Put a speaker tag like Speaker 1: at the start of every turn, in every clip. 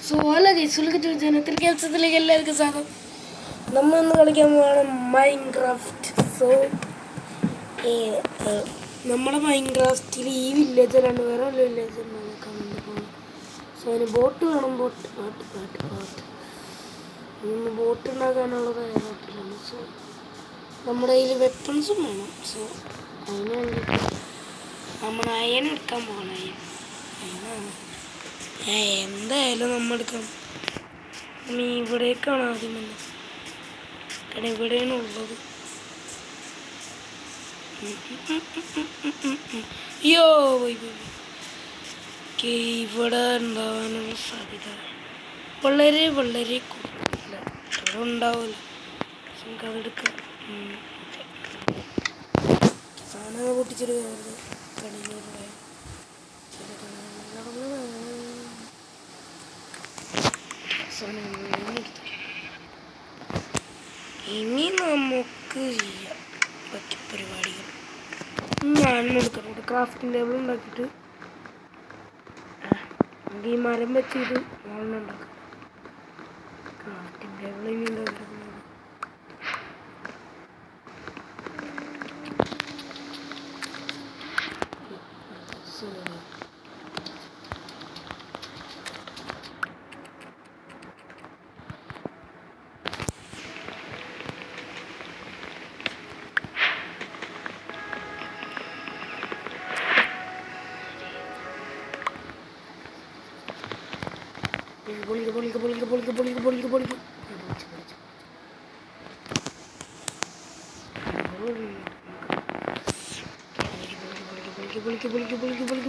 Speaker 1: So hello guys, welcome to ജനത്തിൽ കേൾസത്തിലേക്ക് എല്ലാവർക്കും സ്വാഗതം. നമ്മൾ ഇന്ന് കളിക്കാൻ പോവാണ് മൈൻക്രാഫ്റ്റ്. സോ നമ്മുടെ മൈൻക്രാഫ്റ്റിൽ ഈ വില്ലേജ് അല്ലാണ്ട് വേറെ വല്ല വില്ലേജ് ഉണ്ടാക്കാൻ വേണ്ടി പോകണം. സോ അതിന് ബോട്ട് വേണം. ഇന്ന് ബോട്ട് ഉണ്ടാക്കാനുള്ള തയ്യാറെടുപ്പിലാണ്. സോ നമ്മുടെ കയ്യിൽ വെപ്പൺസും വേണം. സോ അതിന് വേണ്ടിയിട്ട് നമ്മൾ അയൺ എടുക്കാൻ പോകണം. അയണാണ് എന്തായാലും നമ്മൾ എടുക്കാം. ഇവിടേക്കാണ് ആദ്യം തന്നെ, കാരണം ഇവിടെയാണ് ഉള്ളത്. അയ്യോ ഇവിടെ ഉണ്ടാവാനുള്ള സാധ്യത വളരെ വളരെ കൂടുതല. ഇവിടെ ഉണ്ടാവില്ല. നമുക്ക് അതെടുക്കാം. സാധനങ്ങൾ പൊട്ടിച്ചൊരു കടയിലൂടെ ഇനി നമുക്ക് ചെയ്യാം ബാക്കി പരിപാടികൾ. ഞാനും എടുക്കണം. ഇവിടെ ക്രാഫ്റ്റിംഗ് ടേബിൾ ഉണ്ടാക്കിയിട്ട് നമുക്ക് ഈ മരം വെച്ചിട്ട് ഉണ്ടാക്കാം. ക്രാഫ്റ്റിംഗ് ടേബിൾ ഇനി ഉണ്ടാക്കുന്നത്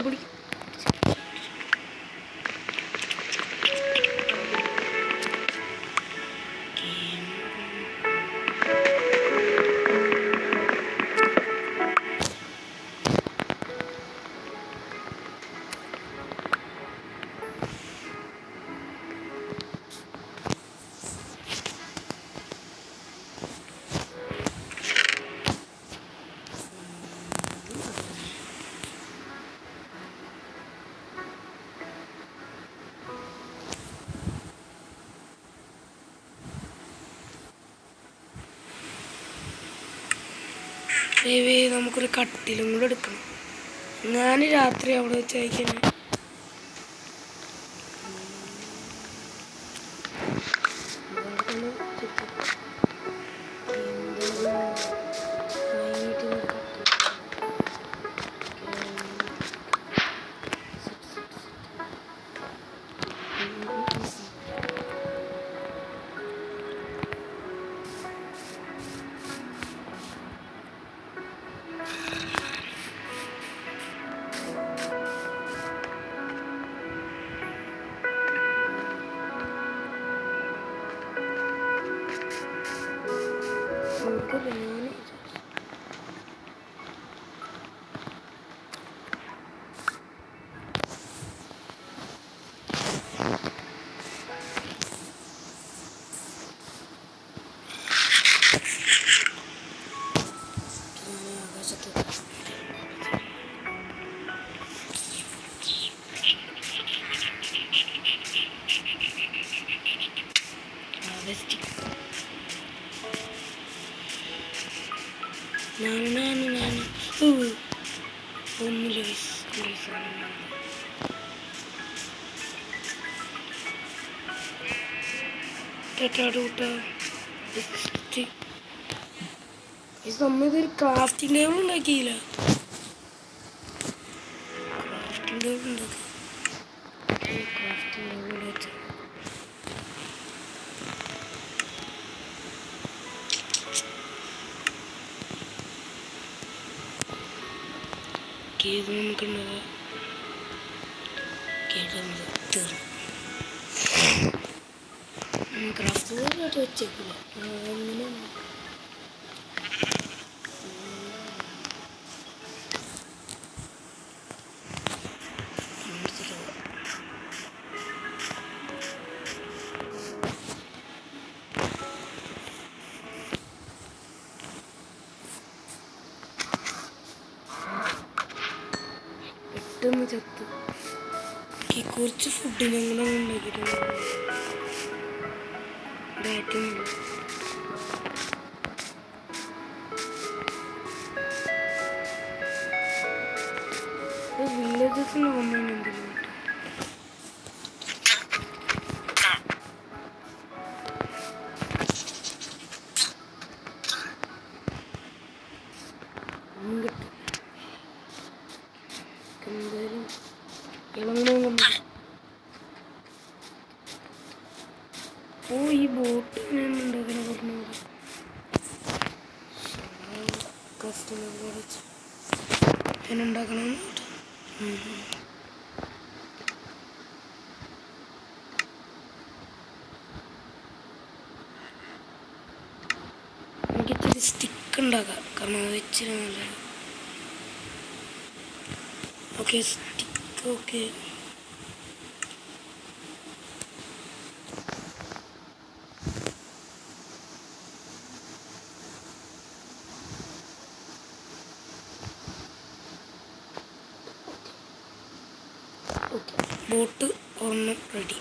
Speaker 1: പൊളിക്ക്. നമുക്കൊരു കട്ടിലും കൂടെ എടുക്കണം. ഞാൻ രാത്രി അവിടെ വെച്ച് അയക്കാൻ നമ്മളിതൊരു ക്രാഫ്റ്റിംഗ് ടേബിൾ ഉണ്ടാക്കിയില്ല. ക്രാഫ്റ്റിംഗ് ടേബിൾ ഉണ്ടാക്കി ഇത് നമുക്കുണ്ടാകാം. ക്രാഫ്റ്റ് ടേബിളായിട്ട് വെച്ചേക്കില്ല. അങ്ങനെ പെട്ടെന്ന് ചത്ത് കുറച്ച് ഫുഡിന് അങ്ങനെ ഉണ്ടാക്കിയിട്ടുണ്ട്. വില്ലേജസിന് വന്നിട്ടുണ്ടല്ലോ. എന്തായാലും ഇളങ്ങണം. ഓ ഈ ബോട്ട് ഞാൻ ഉണ്ടാക്കണ പറഞ്ഞത് കസ്റ്റമർ കുറച്ച് ഞാൻ ഉണ്ടാക്കണം. എനിക്കിച്ചിരി സ്റ്റിക്ക് ഉണ്ടാക്കാം, കാരണം അത് ഇച്ചിരി നല്ലതാണ്. Okay stick. Okay okay boat ഒരെണ്ണം റെഡി.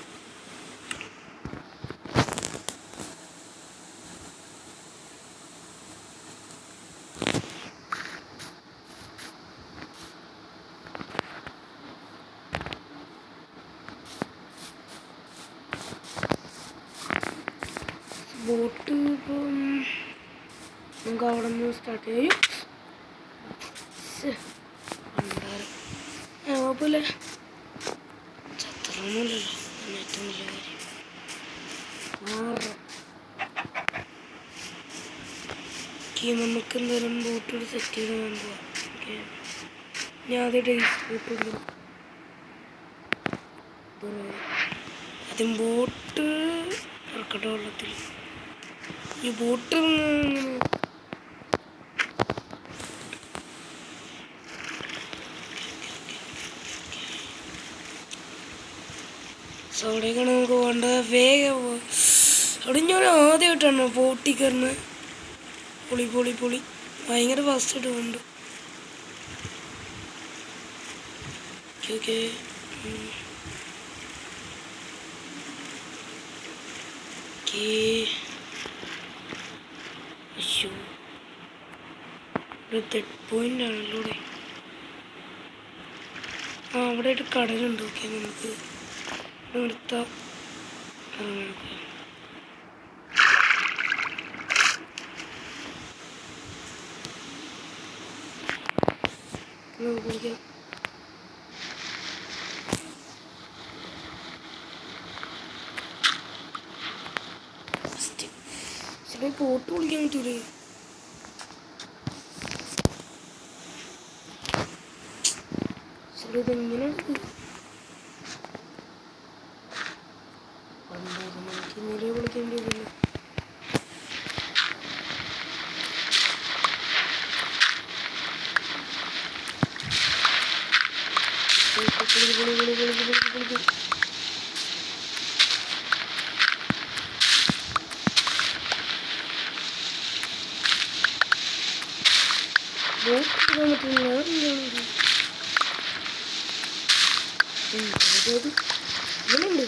Speaker 1: ബോട്ട് ഇപ്പം നമുക്ക് അവിടെ നിന്ന് സ്റ്റാർട്ട് ചെയ്യും. കുഴപ്പമില്ല, ചത്രമൊന്നുമില്ലല്ലോ. ഏറ്റവും വലിയ കാര്യം നമുക്ക് എന്തായാലും ബോട്ട് സെറ്റ് ചെയ്ത് കൊണ്ടുപോകാം. ഓക്കെ ഞാൻ ആദ്യമായിട്ട് ബോട്ട് കൊടുക്കണം. ആദ്യം ബോട്ട് ഇറക്കട്ടെ വെള്ളത്തിൽ. ഈ ബോട്ട് അവിടേക്കാണ് നമുക്ക് പോകേണ്ടത്. വേഗം അവിടെ ഞാൻ ആദ്യമായിട്ടാണ് ബോട്ടിൽ കയറുന്നത്. പൊളി പൊളി പൊളി ഭയങ്കര ഫാസ്റ്റായിട്ട് പോകുന്നുണ്ട്. ഓക്കെ അയ്യോ ഒരു തെഡ് പോയിന്റ് ആണല്ലോ ഇവിടെ. അവിടെ ആയിട്ട് കടലുണ്ട്. ഓക്കെ നമുക്ക് നിർത്താം. കുളിക്കാം. പോട്ട് കുളിക്കാൻ പറ്റൂലേ? ഇതെങ്ങനെ ഇന്നലെ വിളിക്കേണ്ടി വരില്ല. ഇങ്ങനെയുണ്ട്.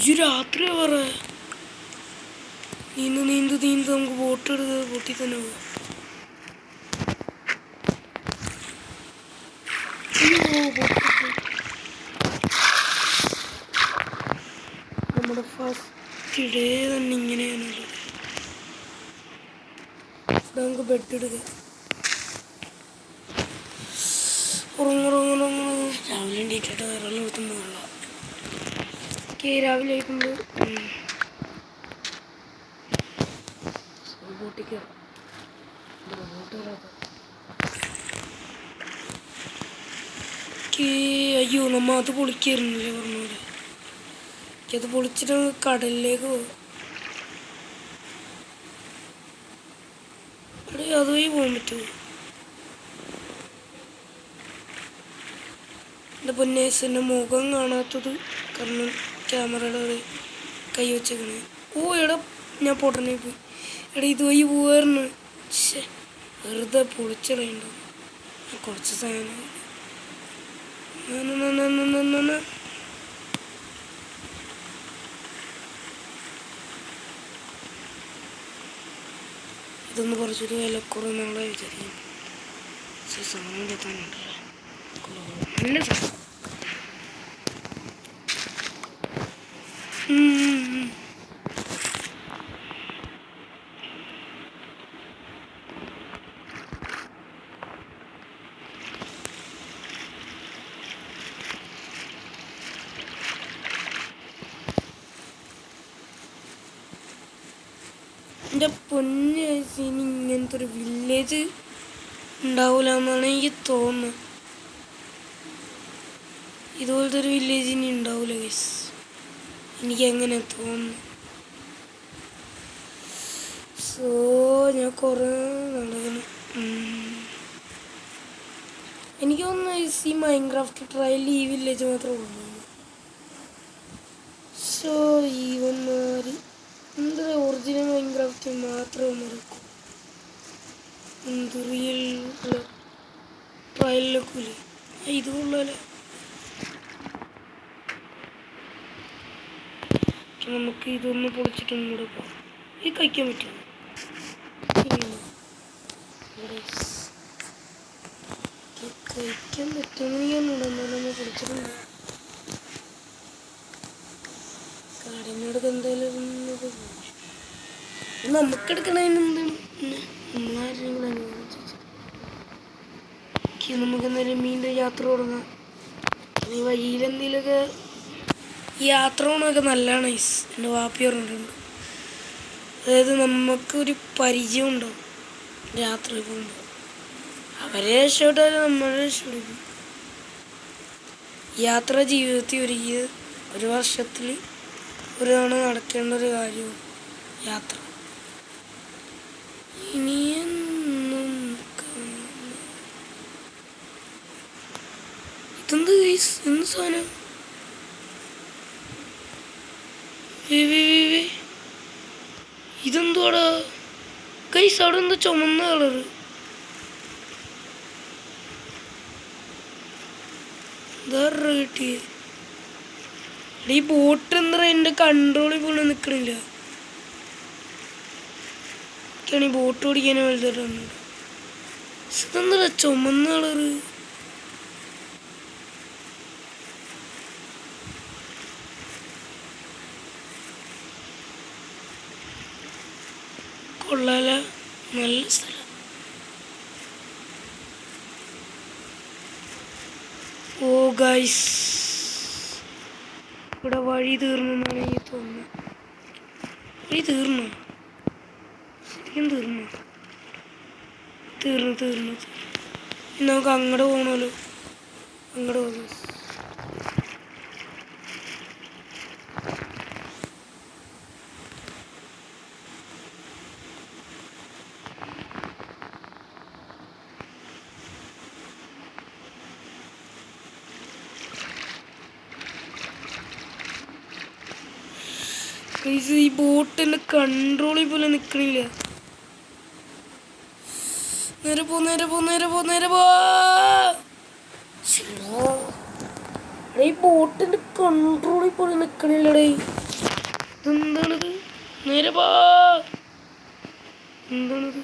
Speaker 1: ഈ രാത്രി വേറെ നീന്ത് നമുക്ക് ബോട്ട് എടുത്ത് ബോട്ടിൽ തന്നെ പോവാം. നമ്മുടെ ഫസ്റ്റ് ഡേ തന്നെ ഇങ്ങനെയാണല്ലോ. നമുക്ക് ബെഡ് എടുക്കാം. ഉറങ്ങുറങ്ങുറങ്ങുറ രാവിലെ എണീറ്റിട്ട് വേറെ നിർത്തുന്ന വെള്ളം. ഓക്കെ രാവിലെ ആയിട്ടുണ്ട്. ബോട്ടിൽ കയറാം. ബോട്ട് കയറാത്ത അയ്യോ നമ്മ അത് പൊളിക്കായിരുന്നില്ലേ പറഞ്ഞ പോലെ. അത് പൊളിച്ചിട്ട് കടലിലേക്ക് പോകും. അവിടെ അതുവഴി പോകാൻ പറ്റുമോ? എൻ്റെ പൊന്നേസിൻ്റെ മുഖം കാണാത്തത് കാരണം ക്യാമറയുടെ ഒരു കൈ വെച്ചേക്കണേ. ഓ എടാ ഞാൻ പൊട്ടനെ പോയി. എടാ ഇതുവഴി പോവായിരുന്നു. പക്ഷേ വെറുതെ പൊളിച്ചിടയുണ്ടോ കുറച്ച് സാധനം. ഇതൊന്ന് കുറച്ചൊരു വിലക്കുറവ് നാളെ വിചാരിക്കും. പക്ഷേ സാധനം എത്താനുണ്ടല്ലോ നല്ല സാധനം. എൻ്റെ പൊന്ന് ഇനി ഇങ്ങനത്തെ ഒരു വില്ലേജ് ഉണ്ടാവില്ല എന്നാണ് എനിക്ക് തോന്നുന്നത്. ഇതുപോലത്തെ ഒരു വില്ലേജ് ഇനി ഉണ്ടാവില്ല ഗൈസ്, എനിക്കങ്ങനെ തോന്നുന്നു. സോ ഞാൻ കുറേ നടക്കണം. എനിക്ക് തോന്നുന്നു ഈ മൈൻക്രാഫ്റ്റ് ട്രയൽ ഈ വില്ലേജ് മാത്രമേ ഉള്ളൂ. സോ ഈ വന്നാല് എന്ത് ഒറിജിനൽ മൈൻക്രാഫ്റ്റ് മാത്രമേ നടക്കും. എന്ത് റിയൽ ട്രയലിലൊക്കെ ഇത് കൊള്ളാല. നമുക്ക് ഇതൊന്ന് പൊളിച്ചിട്ടൊന്നും കൂടെ പോകാം. ഇത് കഴിക്കാൻ പറ്റുമോ? കഴിക്കാൻ പറ്റുമെന്ന് എന്നാലും പൊളിച്ചിട്ടുണ്ട്. കാടിനോടൊക്കെ എന്തായാലും നമുക്കെടുക്കണതിന് എന്താണ് നമ്മളാരെങ്കിലും അനുഭവിച്ചു. നമുക്ക് എന്തായാലും മീൻ്റെ യാത്ര തുടങ്ങാം. ഈ വഴിയിലെന്തെങ്കിലുമൊക്കെ ഈ യാത്ര പോകണമൊക്കെ നല്ലതാണ്. എൻ്റെ വാപ്പി പറഞ്ഞിട്ടുണ്ട്. അതായത് നമുക്കൊരു പരിചയം ഉണ്ടാവും യാത്ര പോകുമ്പോൾ. അവരെ രക്ഷപ്പെട്ടാലും നമ്മളെ രക്ഷപ്പെടും. യാത്ര ജീവിതത്തിൽ ഒരു വർഷത്തിൽ ഒരു തവണ നടക്കേണ്ട ഒരു കാര്യമാണ് യാത്ര. ഇനിയൊന്നും ഇതെന്ത് ഗൈസ്, എന്ത് സാധനം? ഇതെന്തുവാടാ ഗൈസ്? അവിടെ എന്താ ചുമന്ന കളറ്? എന്താ കിട്ടിയേ? ഈ ബോട്ട് എന്താ എൻ്റെ കൺട്രോളിൽ പോലും നിൽക്കണില്ല. എനിക്കാണ് ഈ ബോട്ട് ഓടിക്കാനേ വലുതായിട്ടുണ്ട്. ഇതെന്താ ചുമന്ന കളറ്? കൊള്ളാല, നല്ല സ്ഥലം. ഓ ഗൈസ്, ഇവിടെ വഴി തീർന്നെന്നാണ് എനിക്ക് തോന്നുന്നത്. വഴി തീർന്നു, ശരിക്കും തീർന്നു. ഇനി നമുക്ക് അങ്ങോട്ട് പോകണമല്ലോ. അങ്ങോട്ട് പോകുന്നു. ഈ ബോട്ടിൻ്റെ കൺട്രോളിൽ പോലെ നിൽക്കണില്ല. നേരെ പോ. ഈ ബോട്ടിൻ്റെ കൺട്രോളിൽ പോലെ നിൽക്കണില്ലടേ. ഇതെന്താണിത്? നേരെ പോ. എന്താണിത്?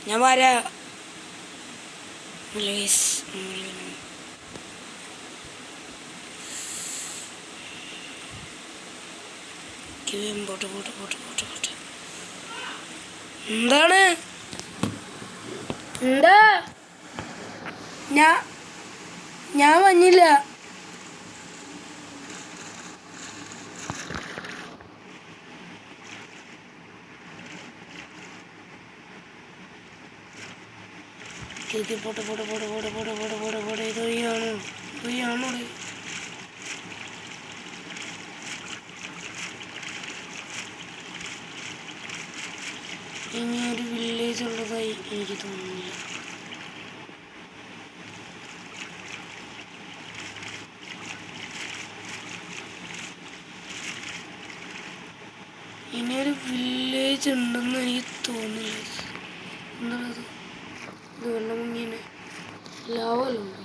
Speaker 1: ഞാൻ വരാം. പോട്ടെ. എന്താണ്? എന്താ? ഞാൻ വന്നില്ല. പോട്ടെ പോട്ടെ പോട്ടെ പോട്ടെ പോട്ടെ പോട്ടെ പോട്ടെ പോട്ടെ ഇതൊഴിയാണോ ഇതൊഴിയാണോ ഇനി ഒരു വില്ലേജ് ഉള്ളതായി എനിക്ക് തോന്നുന്നില്ല. ഇനിയൊരു വില്ലേജ് ഉണ്ടെന്ന് എനിക്ക് തോന്നുന്നില്ല. എന്താണത്? ഇത് വെള്ളം ഇങ്ങനെ ലാവല്ലോ ഉണ്ടോ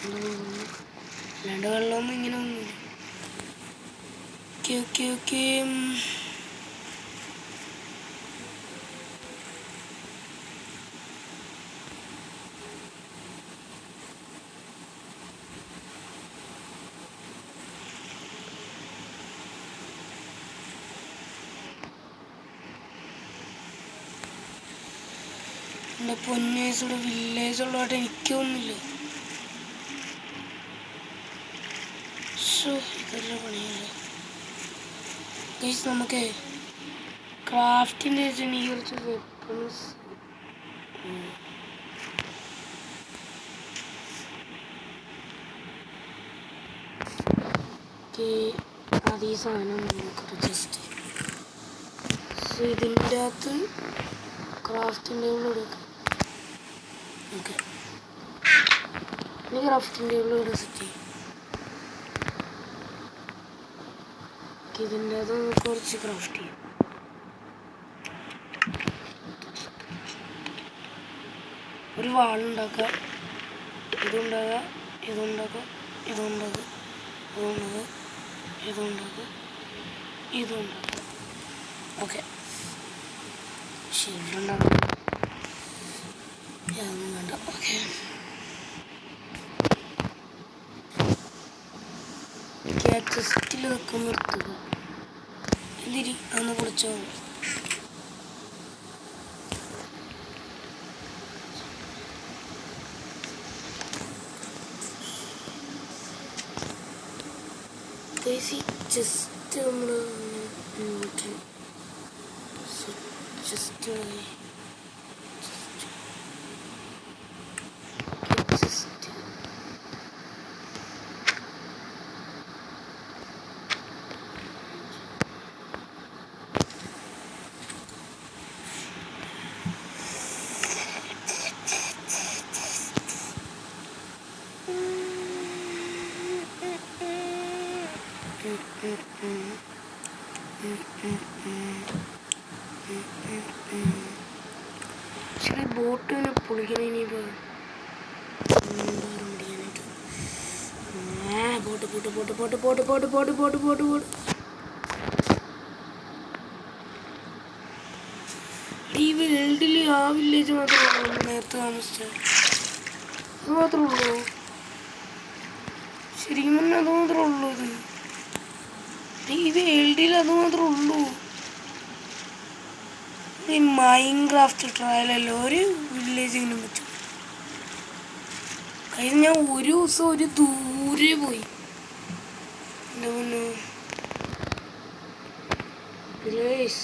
Speaker 1: ഉണ്ടെന്ന് തോന്നുന്നു. അല്ലാണ്ട് വെള്ളമൊന്നും ഇങ്ങനെ ഒന്നുമില്ല. ഓക്കെ ഓക്കെ ഓക്കെ എൻ്റെ പൊന്നേഴ്സിവിടെ വില്ലേജ് ഉള്ളതായിട്ട് എനിക്ക് തോന്നുന്നില്ല. ഇതെല്ലാം പണിയല്ലേ ഗൈസ്. നമുക്ക് ക്രാഫ്റ്റിൻ്റെ എനിക്ക് കുറച്ച് വെപ്പൺസ് അത് ഈ സാധനം നോക്കട്ടെ ജസ്റ്റ്. സോ ഇതിൻ്റെ അകത്ത് ക്രാഫ്റ്റിംഗ് ടേബിൾ എടുക്കാം. ഓക്കെ ഇനി ക്രാഫ്റ്റിംഗ് ടേബിൾ ഇവിടെ സെറ്റ് ചെയ്യും. ഇതിൻ്റെ അത് കുറച്ച് ക്രാഫ്റ്റ് ചെയ്യും. ഒരു വാളുണ്ടാക്കുക, ഇതുണ്ടാക്കുക, ഇതുണ്ടാക്കുക, ഇതുണ്ടാക്കുക, ഇതുണ്ടാക്കുക, ഇതുണ്ടാക്കുക, ഇതുണ്ടാക്കുക. ഓക്കെ ഷീൽഡുണ്ടാക്കുക, ഇതൊന്നും വേണ്ട. ഓക്കെ ചെസ്റ്റിൽ വെക്കാൻ നിർത്തുക. ഇതിരി അന്ന് പൊളിച്ചോ. ജസ്റ്റ് നമ്മൾ ജസ്റ്റ് ബോട്ടിനെ പൊളിക്കണം. ഇനിയിപ്പോൾ boat boat boat boat boat boat boat boat boat boat ഈ വേൾഡിൽ ആ വില്ലേജ് മാത്രമേ ഉള്ളൂ നേരത്തെ താമസിച്ചത്. അത് മാത്രമേ ഉള്ളൂ. ശരിക്കും പറഞ്ഞാൽ അത് മാത്രമേ ഉള്ളൂ. ഈ വേൾഡിൽ അത് മാത്രമേ ഉള്ളൂ. ഈ മൈൻക്രാഫ്റ്റ് ട്രയലല്ലോ ഒരു വില്ലേജിങ്ങിനും പറ്റും. കഴിഞ്ഞ ഞാൻ ഒരു ദിവസം ഒരു ദൂരെ പോയി. എൻ്റെ മുന്നേ വില്ലേജ്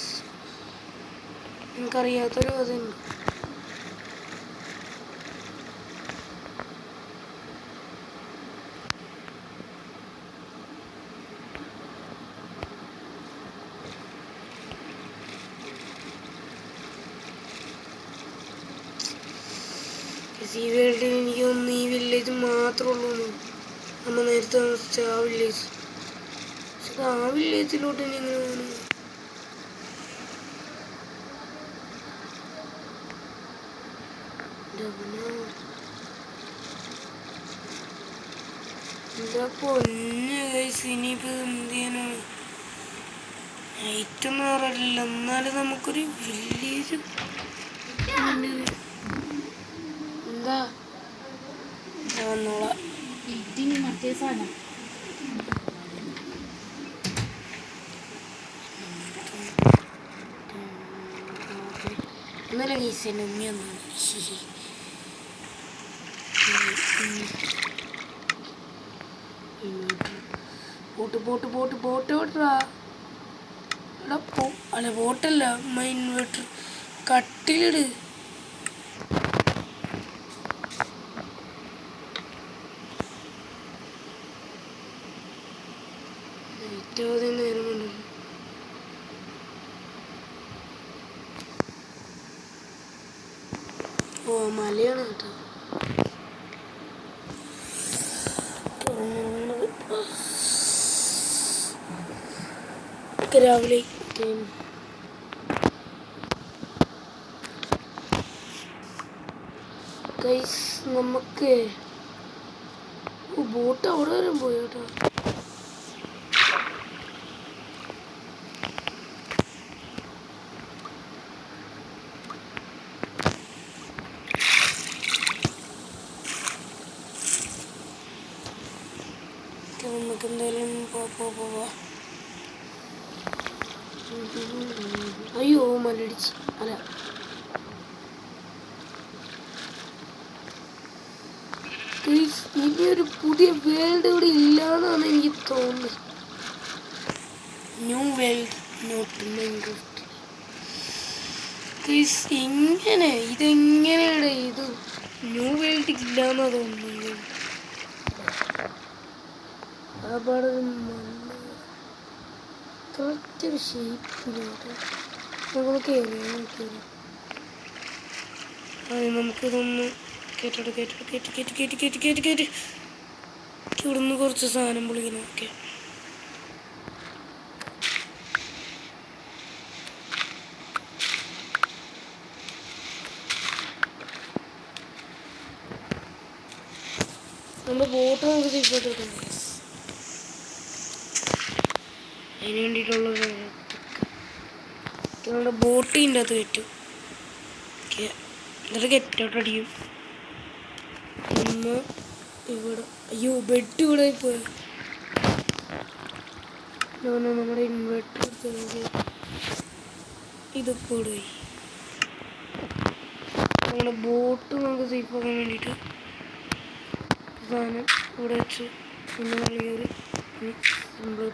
Speaker 1: എനിക്കറിയാത്തൊരു കഥയുണ്ട്. ഈ വേൾഡിൽ എനിക്ക് തോന്നുന്നു ഈ വില്ലേജ് മാത്രമേ ഉള്ളൂ. നമ്മൾ നേരത്തെ താമസിച്ച ആ വില്ലേജ്. പക്ഷെ ആ വില്ലേജിലോട്ട് ഇനി എങ്ങനെ പോകുന്നു? എന്താ പൊന്ന് ഗൈസ്, ഇനിയിപ്പോൾ എന്ത് ചെയ്യാനാണ്? നൈറ്റൊന്നും അറിയില്ല. എന്നാലും നമുക്കൊരു വില്ലേജ് എന്താ വന്നോളാം. ഒന്നല്ല ഗൈസ്, എൻ്റെ ഉമ്മ ഒന്നാണ്. ബോട്ട് ബോട്ട് ബോട്ട് ബോട്ട് ഓട്ടറാ. എടാ അല്ല ബോട്ടല്ല, ഇൻവെർട്ടർ കട്ടിലിട്. നിരവധി നേരമുണ്ടല്ലോ. ഓ മലയാണ് കേട്ടോ. രാവിലെ നമുക്ക് ബോട്ട് അവിടെ വരെ പോയി കേട്ടോ. നമുക്ക് എന്തായാലും പോവാ. അയ്യോ മലടിച്ച്. അല്ല ഇനി ഒരു പുതിയ വേൾഡ് ഇവിടെ ഇല്ലാന്നാണ് എനിക്ക് തോന്നുന്നത്. New world not Minecraft. ഇങ്ങനെ ഇതെങ്ങനെയാണ് ഇത് ന്യൂ വേൾഡ് ഇല്ലാന്നാ തോന്നുന്നത്. ആ പാടൊരു മണ്ണ് കറക്റ്റ് ഒരു ഷേപ്പിലോട്ട് നമ്മൾ കയറിയാൽ നമുക്കിതൊന്ന് കേട്ടിട്ട് ഇവിടുന്ന് കുറച്ച് സാധനം പൊളിക്കണം. ഓക്കെ, നമ്മുടെ ബോട്ട് നമുക്ക് സേഫായിട്ട് കിട്ടും. അതിന് വേണ്ടിയിട്ടുള്ള നമ്മുടെ ബോട്ടിൻ്റെ അകത്ത് കയറ്റും. ഓക്കെ, എന്നിട്ട് കെറ്റോട്ട് അടിക്കും. ഇവിടെ അയ്യോ ബെഡ് ഇവിടെ പോയി. നമ്മുടെ ഇൻവെർട്ടർ ഇതിപ്പോൾ ഇവിടെ പോയി. നമ്മുടെ ബോട്ട് നമുക്ക് സേഫ് ആക്കാൻ വേണ്ടിയിട്ട് സാധനം ഇവിടെ വെച്ച് പിന്നെ കളിയൊരു സിമ്പിൾ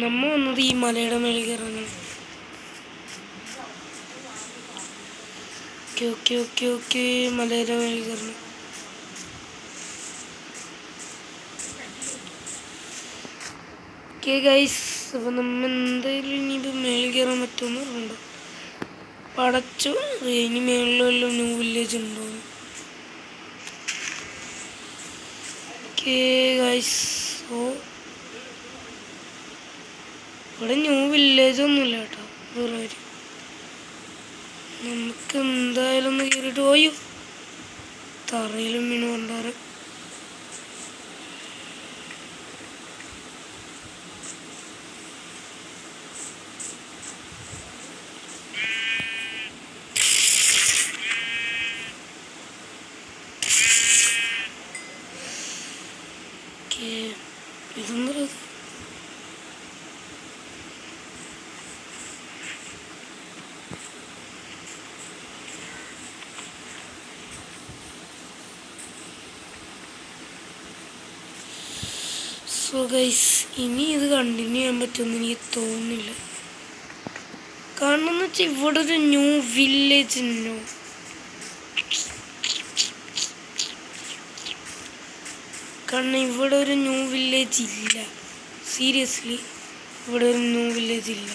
Speaker 1: നമ്മ വന്നത് ഈ മലയുടെ മേളിൽ കയറാനാണ്. ഓക്കെ മലയുടെ മേളിൽ കയറണം. ഓക്കെ ഗൈസ്, അപ്പം നമ്മൾ എന്തായാലും ഇനിയിപ്പോൾ മേളിൽ കയറാൻ പറ്റുമെന്ന് പറഞ്ഞിട്ടുണ്ടോ. പടച്ചു ഇനി മേളിൽ വല്ലതും ന്യൂ വില്ലേജ് ഉണ്ടോ. ഓക്കെ ഗൈസ്, ഇവിടെ ന്യൂ വില്ലേജ് ഒന്നുമില്ല കേട്ടോ. വേറെ കാര്യം നമുക്ക് എന്തായാലും ഒന്ന് കയറിയിട്ട് പോയോ. തറയിലും മീൻ കൊണ്ടാറ്. ഇതെന്താ സോ ഗൈസ്, ഇനി ഇത് കണ്ടിന്യൂ ചെയ്യാൻ പറ്റുമെന്ന് എനിക്ക് തോന്നുന്നില്ല. കാരണം എന്ന് വെച്ചാൽ ഇവിടെ ഒരു ന്യൂ വില്ലേജ് ഉണ്ടോ. കാരണം ഇവിടെ ഒരു ന്യൂ വില്ലേജ് ഇല്ല. സീരിയസ്ലി ഇവിടെ ഒരു ന്യൂ വില്ലേജ് ഇല്ല.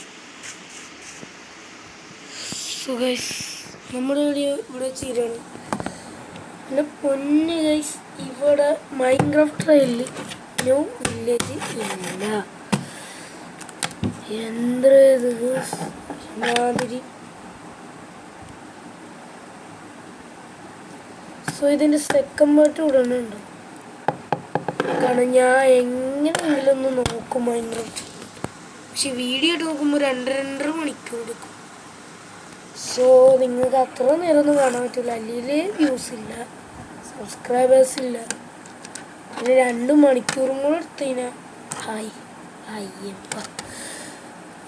Speaker 1: സോ ഗൈസ്, നമ്മുടെ വീഡിയോ ഇവിടെ ചെയ്യാണ്. പിന്നെ പൊന്ന് ഗൈസ്, ഇവിടെ മൈൻക്രാഫ്റ്റ് ട്രയലിൽ ന്യൂ വില്ലേജ് ഇല്ല. എന്ത് മാതിരി. സോ ഇതിൻ്റെ സെക്കൻഡ് പാർട്ട് ഉടനെ ഉണ്ട്. കാരണം ഞാൻ എങ്ങനെയെങ്കിലും ഒന്ന് നോക്കും മൈൻക്രാഫ്റ്റ്. പക്ഷെ വീഡിയോ ഇട്ട് നോക്കുമ്പോൾ 2-2.5 മണിക്കൂർ എടുക്കും. സോ നിങ്ങൾക്ക് അത്ര നേരം ഒന്നും കാണാൻ പറ്റില്ല. അല്ലെങ്കിൽ വ്യൂസ് ഇല്ല, സബ്സ്ക്രൈബേഴ്സ് ഇല്ല. പിന്നെ 2 മണിക്കൂറും കൂടെ എടുത്തു കഴിഞ്ഞാൽ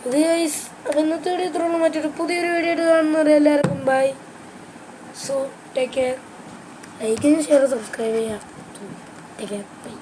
Speaker 1: ഇത് ഗൈസ്. അപ്പം ഇന്നത്തെ വീഡിയോ ഇത്രയുള്ളൂ. മറ്റൊരു പുതിയൊരു വീഡിയോ ആയിട്ട് കാണുന്നവരെ എല്ലാവർക്കും bye. So take care. Like ചെയ്യുക, ഷെയർ, സബ്സ്ക്രൈബ് ചെയ്യുക. Take care, by.